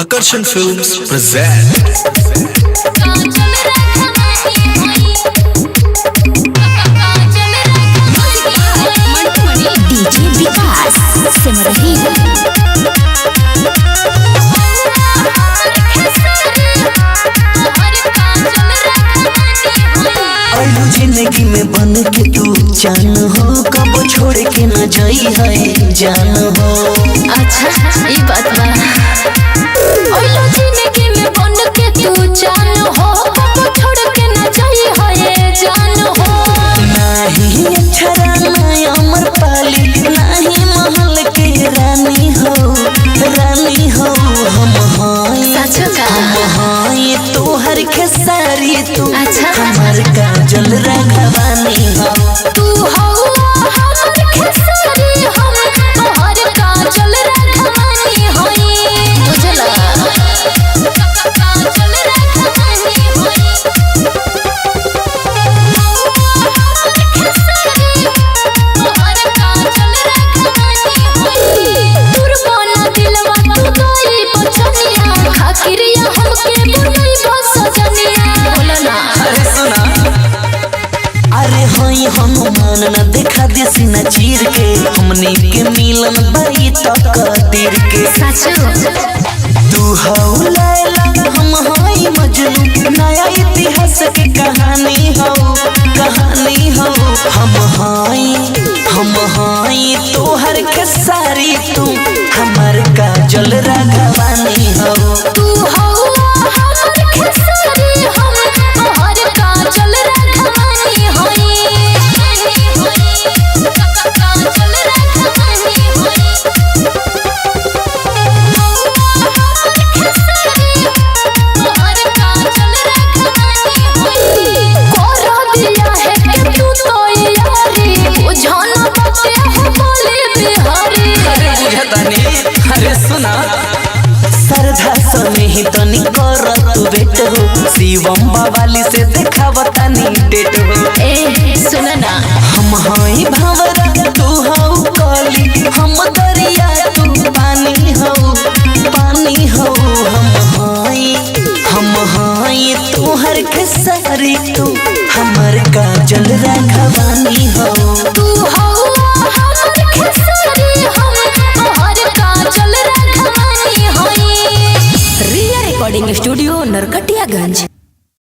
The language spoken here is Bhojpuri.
Akarshan Films present डीजे विकास सिमरही जिंदगी में बन के तू जान हो, कब छोड़ के न जाई है जान हो। अच्छा ये बात बा जिंदगी में बन के तू जान हो, कब छोड़ के न जाई है जान हो। नहीं अक्षरा नहीं अमर पाली, नहीं महल के रानी हो रानी हो। हम हाय तोहर खेसारी तू, अच्छा हमार काजल राघवानी हो। तू हो हमर खेसारी, हम तोहर काजल राघवानी होई। बुझला काजल राघवानी होई। तोहर काजल राघवानी होई। दुर्बन दिलवा तू गई बचनिया, खाकिरिया हमके बुनई बसजनिया। बोला ना अरे सुना, अरे होई हनुमान न देखा देसी न चीर के, हमने के मिलन बाई तक तीर के। सचो तू हो लैला हम हाई मजनू, नया इतिहास की कहानी हो कहानी हो। हम हाई तोहर खेसारी तू, हमार काजल राघवानी हो। तू हो हमर खेसारी, हम तोहर काजल राघवानी होई। काजल राघवानी होई। तोहर काजल राघवानी होई। कोरा दिया है कि तू तो यारी, बुझाना बाटे हो बोले बिहारी। अरे बुझतानी, अरे सुना, श्रद्धा सने ही तनी कर तू बेट हो, शिवम बावाली से देखावतानी डेट हो। ए सुन ना हम हाई भंवरा तू हो कली, हम दरिया तू पानी हो पानी हो। हम हाई तोहर खेसारी तू, हमर काजल राघवानी हो। तू हो हमर खेसारी, हम तोहर काजल राघवानी होई। रिया रिकॉर्डिंग स्टूडियो नरकटियागंज।